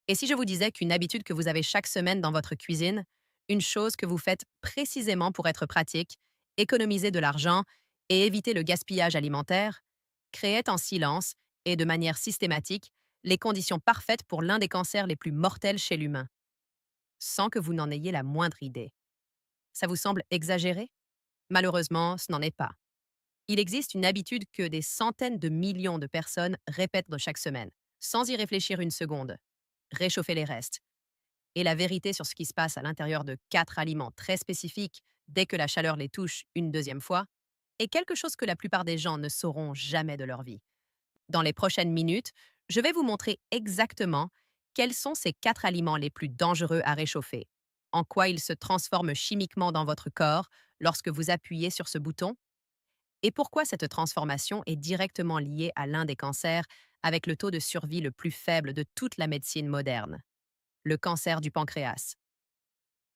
Et si je vous disais qu'une habitude que vous avez chaque semaine dans votre cuisine, une chose que vous faites précisément pour être pratique, économiser de l'argent et éviter le gaspillage alimentaire, créait en silence et de manière systématique les conditions parfaites pour l'un des cancers les plus mortels chez l'humain, sans que vous n'en ayez la moindre idée. Ça vous semble exagéré? Malheureusement, ce n'en est pas. Il existe une habitude que des centaines de millions de personnes répètent chaque semaine, sans y réfléchir une seconde. Réchauffer les restes. Et la vérité sur ce qui se passe à l'intérieur de 4 aliments très spécifiques dès que la chaleur les touche une deuxième fois est quelque chose que la plupart des gens ne sauront jamais de leur vie. Dans les prochaines minutes, je vais vous montrer exactement quels sont ces 4 aliments les plus dangereux à réchauffer, en quoi ils se transforment chimiquement dans votre corps lorsque vous appuyez sur ce bouton, et pourquoi cette transformation est directement liée à l'un des cancers avec le taux de survie le plus faible de toute la médecine moderne, le cancer du pancréas.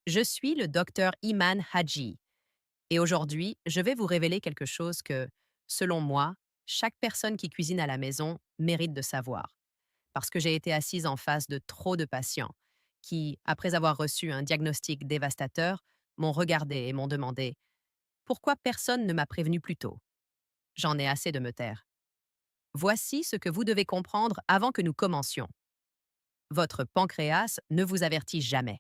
Je suis le docteur Iman Haji et aujourd'hui, je vais vous révéler quelque chose que, selon moi, chaque personne qui cuisine à la maison mérite de savoir. Parce que j'ai été assise en face de trop de patients qui, après avoir reçu un diagnostic dévastateur, m'ont regardé et m'ont demandé pourquoi personne ne m'a prévenu plus tôt. J'en ai assez de me taire. Voici ce que vous devez comprendre avant que nous commencions. Votre pancréas ne vous avertit jamais.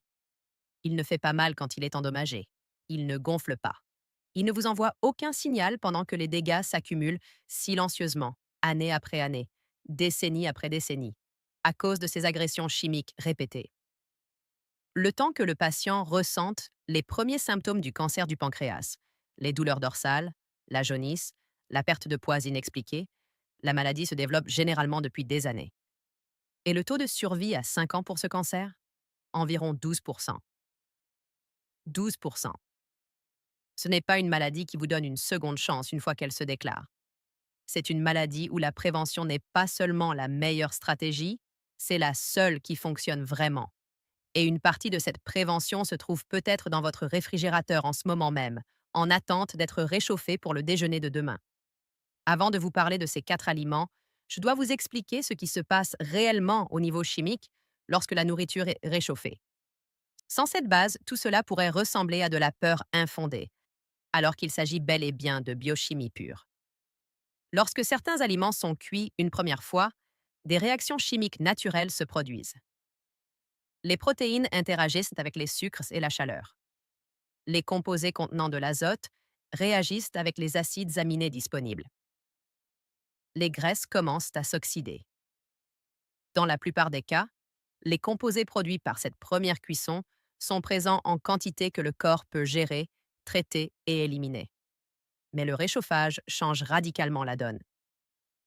Il ne fait pas mal quand il est endommagé. Il ne gonfle pas. Il ne vous envoie aucun signal pendant que les dégâts s'accumulent silencieusement, année après année, décennie après décennie, à cause de ces agressions chimiques répétées. Le temps que le patient ressente les premiers symptômes du cancer du pancréas, les douleurs dorsales, la jaunisse, la perte de poids inexpliquée, la maladie se développe généralement depuis des années. Et le taux de survie à 5 ans pour ce cancer? Environ 12%. 12%. Ce n'est pas une maladie qui vous donne une seconde chance une fois qu'elle se déclare. C'est une maladie où la prévention n'est pas seulement la meilleure stratégie, c'est la seule qui fonctionne vraiment. Et une partie de cette prévention se trouve peut-être dans votre réfrigérateur en ce moment même, en attente d'être réchauffé pour le déjeuner de demain. Avant de vous parler de ces 4 aliments, je dois vous expliquer ce qui se passe réellement au niveau chimique lorsque la nourriture est réchauffée. Sans cette base, tout cela pourrait ressembler à de la peur infondée, alors qu'il s'agit bel et bien de biochimie pure. Lorsque certains aliments sont cuits une première fois, des réactions chimiques naturelles se produisent. Les protéines interagissent avec les sucres et la chaleur. Les composés contenant de l'azote réagissent avec les acides aminés disponibles. Les graisses commencent à s'oxyder. Dans la plupart des cas, les composés produits par cette première cuisson sont présents en quantité que le corps peut gérer, traiter et éliminer. Mais le réchauffage change radicalement la donne.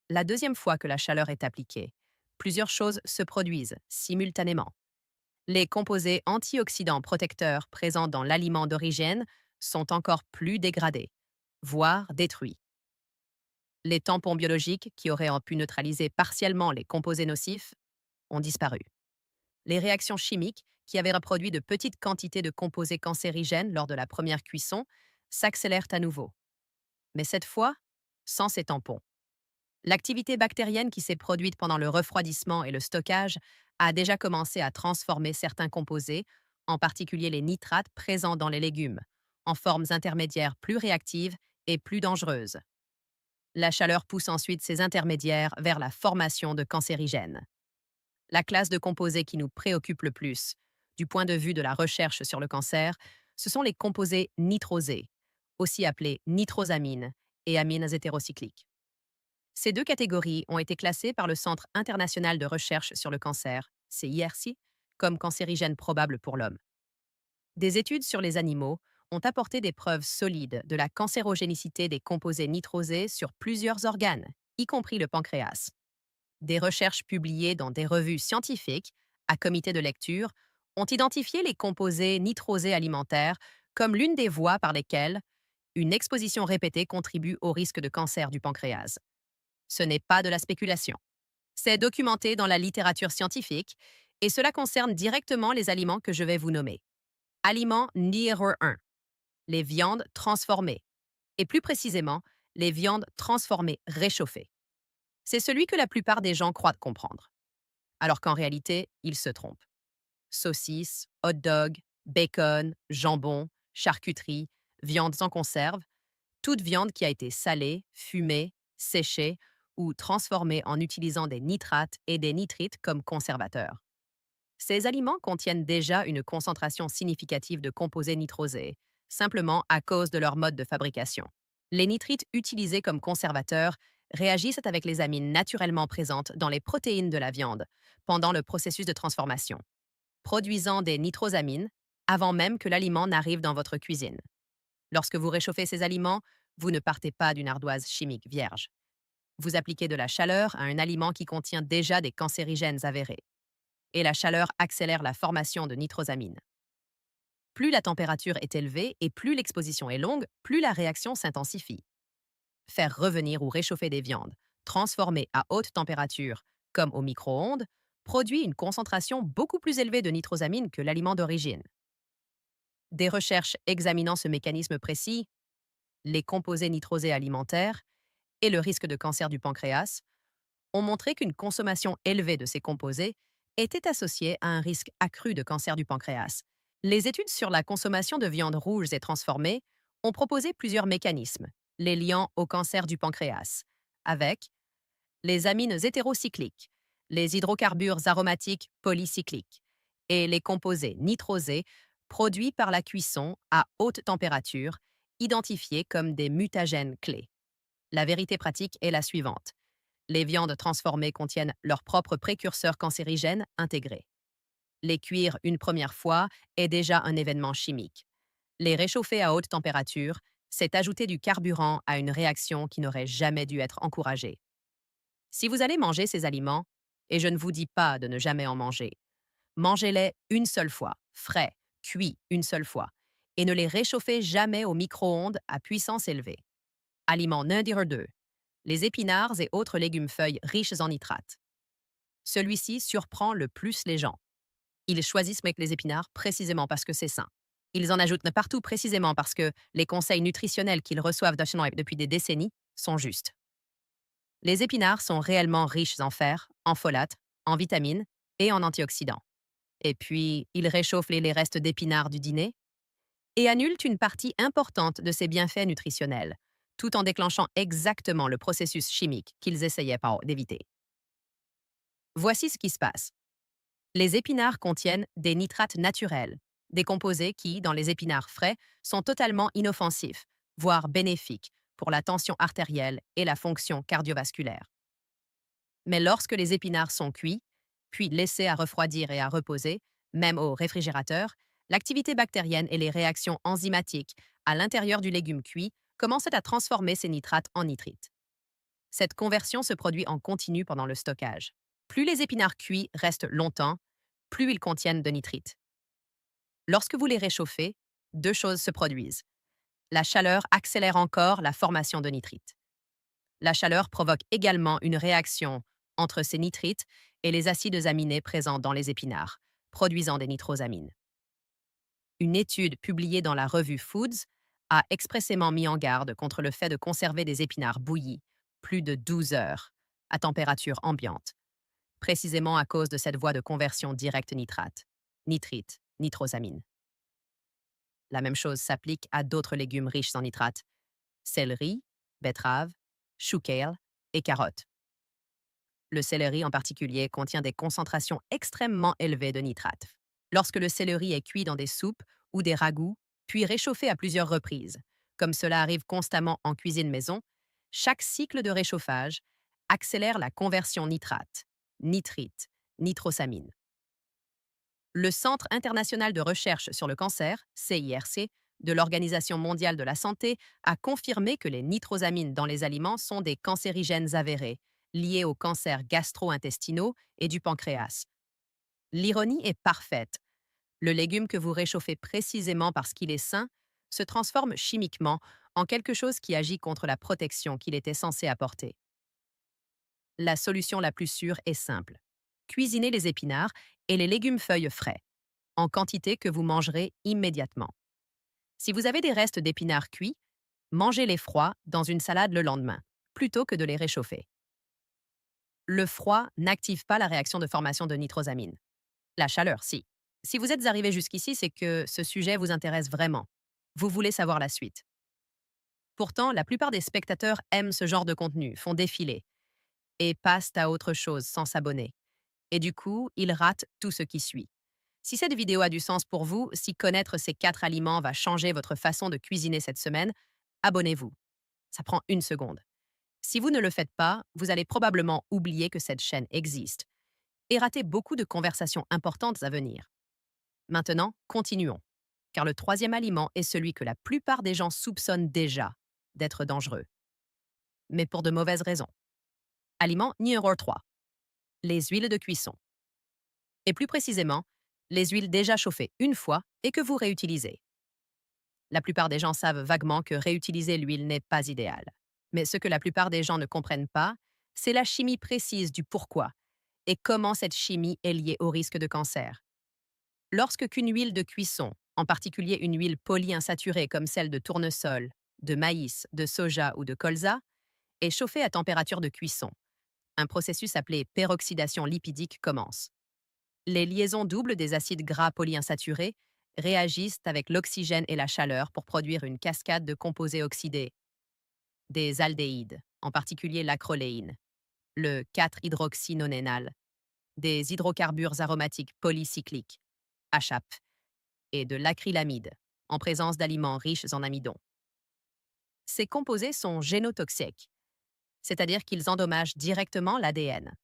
La deuxième fois que la chaleur est appliquée, plusieurs choses se produisent simultanément. Les composés antioxydants protecteurs présents dans l'aliment d'origine sont encore plus dégradés, voire détruits. Les tampons biologiques qui auraient pu neutraliser partiellement les composés nocifs ont disparu. Les réactions chimiques, qui avaient reproduit de petites quantités de composés cancérigènes lors de la première cuisson, s'accélèrent à nouveau. Mais cette fois, sans ces tampons. L'activité bactérienne qui s'est produite pendant le refroidissement et le stockage a déjà commencé à transformer certains composés, en particulier les nitrates présents dans les légumes, en formes intermédiaires plus réactives et plus dangereuses. La chaleur pousse ensuite ces intermédiaires vers la formation de cancérigènes. La classe de composés qui nous préoccupe le plus, du point de vue de la recherche sur le cancer, ce sont les composés nitrosés, aussi appelés nitrosamines et amines hétérocycliques. Ces 2 catégories ont été classées par le Centre international de recherche sur le cancer, CIRC, comme cancérigènes probables pour l'homme. Des études sur les animaux ont apporté des preuves solides de la cancérogénicité des composés nitrosés sur plusieurs organes, y compris le pancréas. Des recherches publiées dans des revues scientifiques, à comité de lecture, ont identifié les composés nitrosés alimentaires comme l'une des voies par lesquelles une exposition répétée contribue au risque de cancer du pancréas. Ce n'est pas de la spéculation. C'est documenté dans la littérature scientifique et cela concerne directement les aliments que je vais vous nommer. Aliments numéro 1, les viandes transformées, et plus précisément, les viandes transformées réchauffées. C'est celui que la plupart des gens croient comprendre. alors qu'en réalité, ils se trompent. Saucisses, hot dogs, bacon, jambon, charcuterie, viandes en conserve, toute viande qui a été salée, fumée, séchée ou transformée en utilisant des nitrates et des nitrites comme conservateurs. Ces aliments contiennent déjà une concentration significative de composés nitrosés, simplement à cause de leur mode de fabrication. Les nitrites utilisés comme conservateurs réagissent avec les amines naturellement présentes dans les protéines de la viande pendant le processus de transformation, produisant des nitrosamines avant même que l'aliment n'arrive dans votre cuisine. Lorsque vous réchauffez ces aliments, vous ne partez pas d'une ardoise chimique vierge. Vous appliquez de la chaleur à un aliment qui contient déjà des cancérigènes avérés. Et la chaleur accélère la formation de nitrosamines. Plus la température est élevée et plus l'exposition est longue, plus la réaction s'intensifie. Faire revenir ou réchauffer des viandes, transformées à haute température, comme au micro-ondes, produit une concentration beaucoup plus élevée de nitrosamines que l'aliment d'origine. Des recherches examinant ce mécanisme précis, les composés nitrosés alimentaires et le risque de cancer du pancréas, ont montré qu'une consommation élevée de ces composés était associée à un risque accru de cancer du pancréas. Les études sur la consommation de viandes rouges et transformées ont proposé plusieurs mécanismes, les liant au cancer du pancréas, avec les amines hétérocycliques, les hydrocarbures aromatiques polycycliques et les composés nitrosés produits par la cuisson à haute température, identifiés comme des mutagènes clés. La vérité pratique est la suivante. Les viandes transformées contiennent leurs propres précurseurs cancérigènes intégrés. Les cuire une première fois est déjà un événement chimique. Les réchauffer à haute température, c'est ajouter du carburant à une réaction qui n'aurait jamais dû être encouragée. Si vous allez manger ces aliments, et je ne vous dis pas de ne jamais en manger, mangez-les une seule fois, frais, cuits une seule fois, et ne les réchauffez jamais au micro-ondes à puissance élevée. Aliment numéro 2. Les épinards et autres légumes-feuilles riches en nitrates. Celui-ci surprend le plus les gens. Ils choisissent avec les épinards précisément parce que c'est sain. Ils en ajoutent partout précisément parce que les conseils nutritionnels qu'ils reçoivent d'Ashton depuis des décennies sont justes. Les épinards sont réellement riches en fer, en folate, en vitamines et en antioxydants. Et puis, ils réchauffent les restes d'épinards du dîner et annulent une partie importante de ces bienfaits nutritionnels, tout en déclenchant exactement le processus chimique qu'ils essayaient d'éviter. Voici ce qui se passe. Les épinards contiennent des nitrates naturels, des composés qui, dans les épinards frais, sont totalement inoffensifs, voire bénéfiques pour la tension artérielle et la fonction cardiovasculaire. Mais lorsque les épinards sont cuits, puis laissés à refroidir et à reposer, même au réfrigérateur, l'activité bactérienne et les réactions enzymatiques à l'intérieur du légume cuit commencent à transformer ces nitrates en nitrites. Cette conversion se produit en continu pendant le stockage. Plus les épinards cuits restent longtemps, plus ils contiennent de nitrites. Lorsque vous les réchauffez, deux choses se produisent. La chaleur accélère encore la formation de nitrites. La chaleur provoque également une réaction entre ces nitrites et les acides aminés présents dans les épinards, produisant des nitrosamines. Une étude publiée dans la revue Foods a expressément mis en garde contre le fait de conserver des épinards bouillis plus de 12 heures à température ambiante, précisément à cause de cette voie de conversion directe nitrite, nitrosamine. La même chose s'applique à d'autres légumes riches en nitrates, céleri, betterave, chou kale et carottes. Le céleri en particulier contient des concentrations extrêmement élevées de nitrates. Lorsque le céleri est cuit dans des soupes ou des ragoûts, puis réchauffé à plusieurs reprises, comme cela arrive constamment en cuisine maison, chaque cycle de réchauffage accélère la conversion nitrite, nitrosamine. Le Centre international de recherche sur le cancer, CIRC, de l'Organisation mondiale de la santé, a confirmé que les nitrosamines dans les aliments sont des cancérigènes avérés, liés aux cancers gastro-intestinaux et du pancréas. L'ironie est parfaite. Le légume que vous réchauffez précisément parce qu'il est sain se transforme chimiquement en quelque chose qui agit contre la protection qu'il était censé apporter. La solution la plus sûre est simple. Cuisinez les épinards et les légumes-feuilles frais, en quantité que vous mangerez immédiatement. Si vous avez des restes d'épinards cuits, mangez-les froids dans une salade le lendemain, plutôt que de les réchauffer. Le froid n'active pas la réaction de formation de nitrosamine. La chaleur, si. Si vous êtes arrivé jusqu'ici, c'est que ce sujet vous intéresse vraiment. Vous voulez savoir la suite. Pourtant, la plupart des spectateurs aiment ce genre de contenu, font défiler, et passent à autre chose sans s'abonner. Et du coup, ils ratent tout ce qui suit. Si cette vidéo a du sens pour vous, si connaître ces 4 aliments va changer votre façon de cuisiner cette semaine, abonnez-vous. Ça prend une seconde. Si vous ne le faites pas, vous allez probablement oublier que cette chaîne existe et rater beaucoup de conversations importantes à venir. Maintenant, continuons, car le troisième aliment est celui que la plupart des gens soupçonnent déjà d'être dangereux, mais pour de mauvaises raisons. Aliment numéro 3, les huiles de cuisson. Et plus précisément, les huiles déjà chauffées une fois et que vous réutilisez. La plupart des gens savent vaguement que réutiliser l'huile n'est pas idéal. Mais ce que la plupart des gens ne comprennent pas, c'est la chimie précise du pourquoi et comment cette chimie est liée au risque de cancer. Lorsque qu'une huile de cuisson, en particulier une huile polyinsaturée comme celle de tournesol, de maïs, de soja ou de colza, est chauffée à température de cuisson, un processus appelé peroxydation lipidique commence. Les liaisons doubles des acides gras polyinsaturés réagissent avec l'oxygène et la chaleur pour produire une cascade de composés oxydés, des aldéhydes, en particulier l'acroléine, le 4-hydroxynonénal, des hydrocarbures aromatiques polycycliques, HAP, et de l'acrylamide, en présence d'aliments riches en amidon. Ces composés sont génotoxiques, c'est-à-dire qu'ils endommagent directement l'ADN.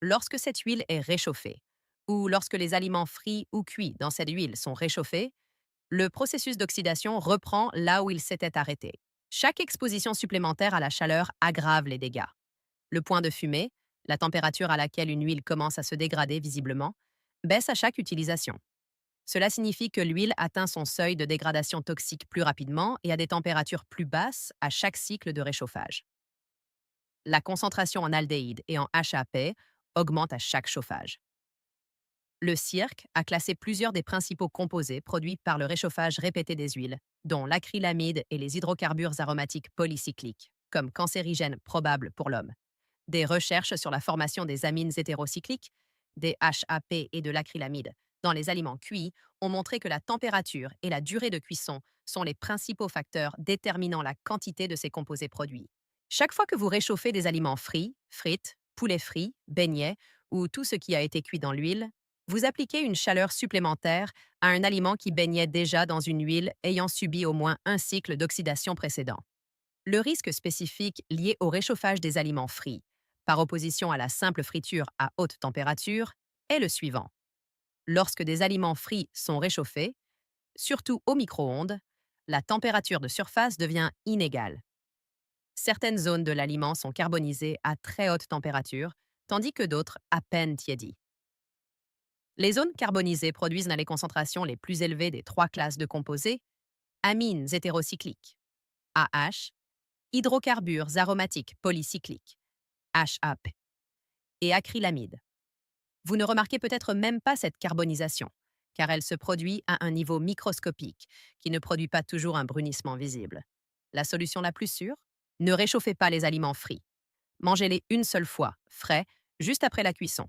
Lorsque cette huile est réchauffée, ou lorsque les aliments frits ou cuits dans cette huile sont réchauffés, le processus d'oxydation reprend là où il s'était arrêté. Chaque exposition supplémentaire à la chaleur aggrave les dégâts. Le point de fumée, la température à laquelle une huile commence à se dégrader visiblement, baisse à chaque utilisation. Cela signifie que l'huile atteint son seuil de dégradation toxique plus rapidement et à des températures plus basses à chaque cycle de réchauffage. La concentration en aldéhyde et en HAP augmente à chaque chauffage. Le CIRC a classé plusieurs des principaux composés produits par le réchauffage répété des huiles, dont l'acrylamide et les hydrocarbures aromatiques polycycliques, comme cancérigènes probables pour l'homme. Des recherches sur la formation des amines hétérocycliques, des HAP et de l'acrylamide, dans les aliments cuits ont montré que la température et la durée de cuisson sont les principaux facteurs déterminant la quantité de ces composés produits. Chaque fois que vous réchauffez des aliments frits, frites, poulet frit, beignets ou tout ce qui a été cuit dans l'huile, vous appliquez une chaleur supplémentaire à un aliment qui baignait déjà dans une huile ayant subi au moins un cycle d'oxydation précédent. Le risque spécifique lié au réchauffage des aliments frits, par opposition à la simple friture à haute température, est le suivant. Lorsque des aliments frits sont réchauffés, surtout au micro-ondes, la température de surface devient inégale. Certaines zones de l'aliment sont carbonisées à très haute température, tandis que d'autres à peine tiédies. Les zones carbonisées produisent dans les concentrations les plus élevées des 3 classes de composés, amines hétérocycliques, AH, hydrocarbures aromatiques polycycliques, HAP, et acrylamide. Vous ne remarquez peut-être même pas cette carbonisation, car elle se produit à un niveau microscopique, qui ne produit pas toujours un brunissement visible. La solution la plus sûre? Ne réchauffez pas les aliments frits. Mangez-les une seule fois, frais, juste après la cuisson.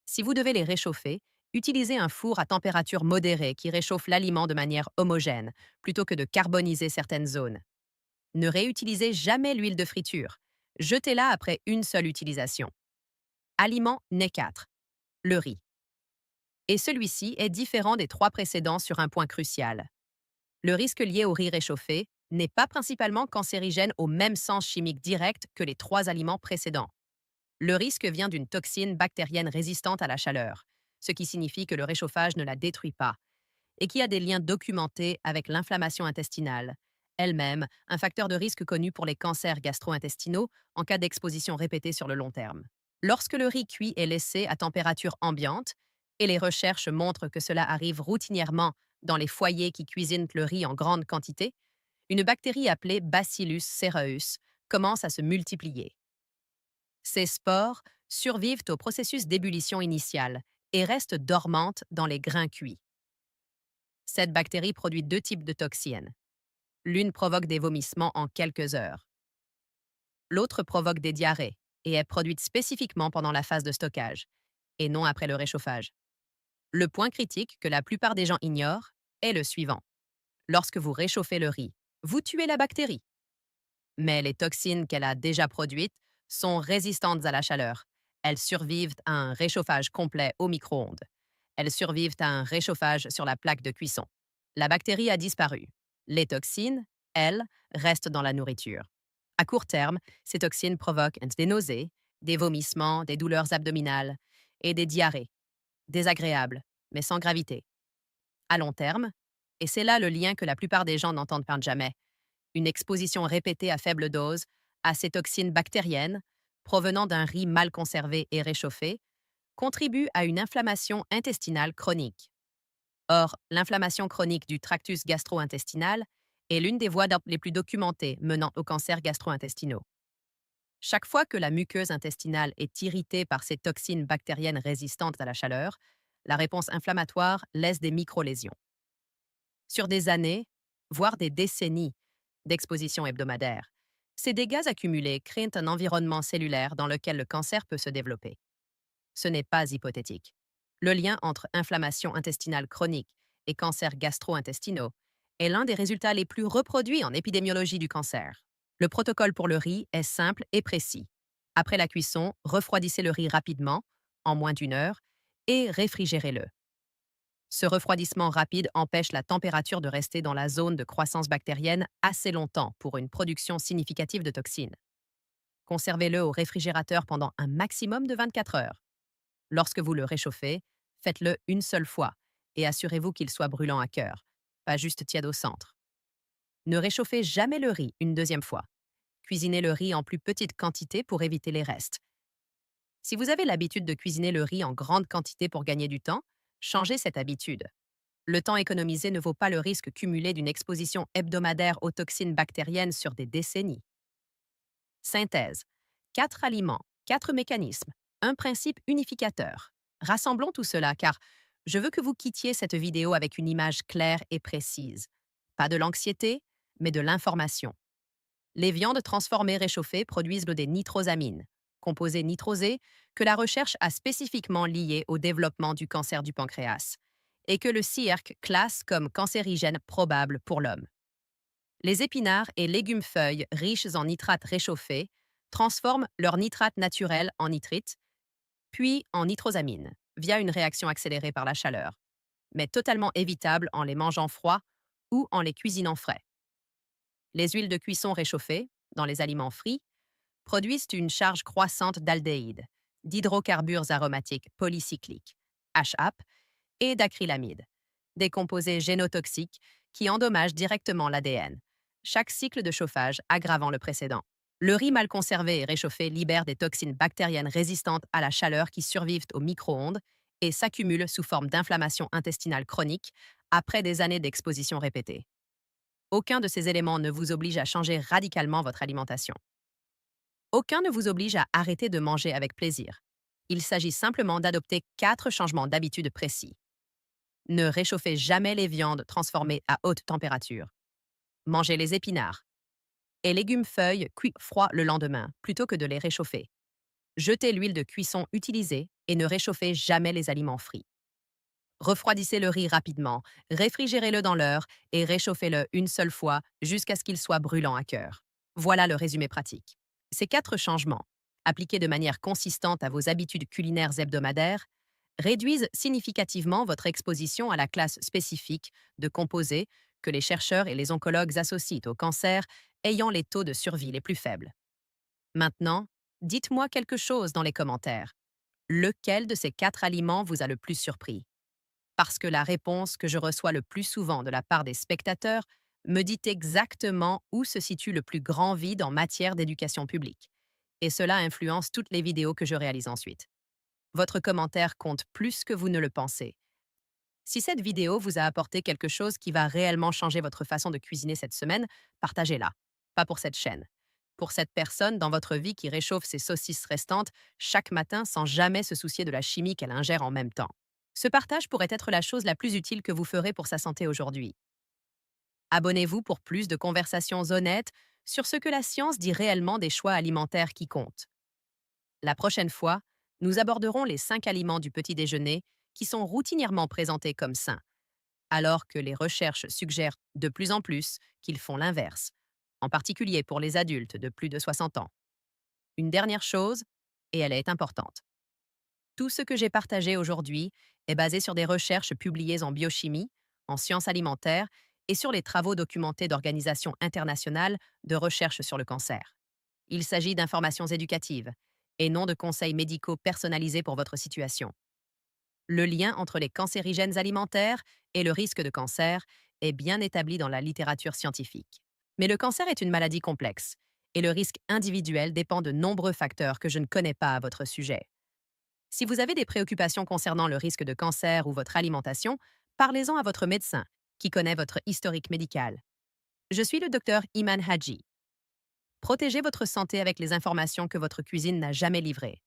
Si vous devez les réchauffer, utilisez un four à température modérée qui réchauffe l'aliment de manière homogène, plutôt que de carboniser certaines zones. Ne réutilisez jamais l'huile de friture. Jetez-la après une seule utilisation. Aliment né 4. Le riz. Et celui-ci est différent des 3 précédents sur un point crucial. Le risque lié au riz réchauffé n'est pas principalement cancérigène au même sens chimique direct que les 3 aliments précédents. Le risque vient d'une toxine bactérienne résistante à la chaleur, ce qui signifie que le réchauffage ne la détruit pas, et qui a des liens documentés avec l'inflammation intestinale, elle-même un facteur de risque connu pour les cancers gastro-intestinaux en cas d'exposition répétée sur le long terme. Lorsque le riz cuit est laissé à température ambiante, et les recherches montrent que cela arrive routinièrement dans les foyers qui cuisinent le riz en grande quantité, une bactérie appelée Bacillus cereus commence à se multiplier. Ces spores survivent au processus d'ébullition initiale et restent dormantes dans les grains cuits. Cette bactérie produit 2 types de toxines. L'une provoque des vomissements en quelques heures. L'autre provoque des diarrhées, et est produite spécifiquement pendant la phase de stockage, et non après le réchauffage. Le point critique que la plupart des gens ignorent est le suivant. Lorsque vous réchauffez le riz, vous tuez la bactérie. Mais les toxines qu'elle a déjà produites sont résistantes à la chaleur. Elles survivent à un réchauffage complet au micro-ondes. Elles survivent à un réchauffage sur la plaque de cuisson. La bactérie a disparu. Les toxines, elles, restent dans la nourriture. À court terme, ces toxines provoquent des nausées, des vomissements, des douleurs abdominales et des diarrhées, désagréables, mais sans gravité. À long terme, et c'est là le lien que la plupart des gens n'entendent pas jamais, une exposition répétée à faible dose à ces toxines bactériennes provenant d'un riz mal conservé et réchauffé contribue à une inflammation intestinale chronique. Or, l'inflammation chronique du tractus gastro-intestinal est l'une des voies les plus documentées menant aux cancers gastro-intestinaux. Chaque fois que la muqueuse intestinale est irritée par ces toxines bactériennes résistantes à la chaleur, la réponse inflammatoire laisse des micro-lésions. Sur des années, voire des décennies d'exposition hebdomadaire, ces dégâts accumulés créent un environnement cellulaire dans lequel le cancer peut se développer. Ce n'est pas hypothétique. Le lien entre inflammation intestinale chronique et cancers gastro-intestinaux est l'un des résultats les plus reproduits en épidémiologie du cancer. Le protocole pour le riz est simple et précis. Après la cuisson, refroidissez le riz rapidement, en moins d'une heure, et réfrigérez-le. Ce refroidissement rapide empêche la température de rester dans la zone de croissance bactérienne assez longtemps pour une production significative de toxines. Conservez-le au réfrigérateur pendant un maximum de 24 heures. Lorsque vous le réchauffez, faites-le une seule fois et assurez-vous qu'il soit brûlant à cœur, pas juste tiède au centre. Ne réchauffez jamais le riz une deuxième fois. Cuisinez le riz en plus petite quantité pour éviter les restes. Si vous avez l'habitude de cuisiner le riz en grande quantité pour gagner du temps, changez cette habitude. Le temps économisé ne vaut pas le risque cumulé d'une exposition hebdomadaire aux toxines bactériennes sur des décennies. Synthèse. 4 aliments, 4 mécanismes, un principe unificateur. Rassemblons tout cela car je veux que vous quittiez cette vidéo avec une image claire et précise. Pas de l'anxiété, mais de l'information. Les viandes transformées réchauffées produisent des nitrosamines, composés nitrosés que la recherche a spécifiquement liés au développement du cancer du pancréas et que le CIRC classe comme cancérigène probable pour l'homme. Les épinards et légumes-feuilles riches en nitrates réchauffés transforment leur nitrate naturel en nitrite, puis en nitrosamine, via une réaction accélérée par la chaleur, mais totalement évitable en les mangeant froids ou en les cuisinant frais. Les huiles de cuisson réchauffées, dans les aliments frits, produisent une charge croissante d'aldéhydes, d'hydrocarbures aromatiques polycycliques, HAP, et d'acrylamide, des composés génotoxiques qui endommagent directement l'ADN, chaque cycle de chauffage aggravant le précédent. Le riz mal conservé et réchauffé libère des toxines bactériennes résistantes à la chaleur qui survivent au micro-ondes et s'accumulent sous forme d'inflammation intestinale chronique après des années d'exposition répétée. Aucun de ces éléments ne vous oblige à changer radicalement votre alimentation. Aucun ne vous oblige à arrêter de manger avec plaisir. Il s'agit simplement d'adopter 4 changements d'habitude précis. Ne réchauffez jamais les viandes transformées à haute température. Mangez les épinards et légumes-feuilles cuits froids le lendemain plutôt que de les réchauffer. Jetez l'huile de cuisson utilisée et ne réchauffez jamais les aliments frits. Refroidissez le riz rapidement, réfrigérez-le dans l'heure et réchauffez-le une seule fois jusqu'à ce qu'il soit brûlant à cœur. Voilà le résumé pratique. Ces 4 changements, appliqués de manière consistante à vos habitudes culinaires hebdomadaires, réduisent significativement votre exposition à la classe spécifique de composés que les chercheurs et les oncologues associent au cancer ayant les taux de survie les plus faibles. Maintenant, dites-moi quelque chose dans les commentaires. Lequel de ces 4 aliments vous a le plus surpris? Parce que la réponse que je reçois le plus souvent de la part des spectateurs me dit exactement où se situe le plus grand vide en matière d'éducation publique. Et cela influence toutes les vidéos que je réalise ensuite. Votre commentaire compte plus que vous ne le pensez. Si cette vidéo vous a apporté quelque chose qui va réellement changer votre façon de cuisiner cette semaine, partagez-la. Pas pour cette chaîne. Pour cette personne dans votre vie qui réchauffe ses saucisses restantes chaque matin sans jamais se soucier de la chimie qu'elle ingère en même temps. Ce partage pourrait être la chose la plus utile que vous ferez pour sa santé aujourd'hui. Abonnez-vous pour plus de conversations honnêtes sur ce que la science dit réellement des choix alimentaires qui comptent. La prochaine fois, nous aborderons les 5 aliments du petit déjeuner qui sont routinièrement présentés comme sains, alors que les recherches suggèrent de plus en plus qu'ils font l'inverse, en particulier pour les adultes de plus de 60 ans. Une dernière chose, et elle est importante. Tout ce que j'ai partagé aujourd'hui est basé sur des recherches publiées en biochimie, en sciences alimentaires et sur les travaux documentés d'organisations internationales de recherche sur le cancer. Il s'agit d'informations éducatives et non de conseils médicaux personnalisés pour votre situation. Le lien entre les cancérigènes alimentaires et le risque de cancer est bien établi dans la littérature scientifique. Mais le cancer est une maladie complexe et le risque individuel dépend de nombreux facteurs que je ne connais pas à votre sujet. Si vous avez des préoccupations concernant le risque de cancer ou votre alimentation, parlez-en à votre médecin, qui connaît votre historique médical. Je suis le docteur Iman Haji. Protégez votre santé avec les informations que votre cuisine n'a jamais livrées.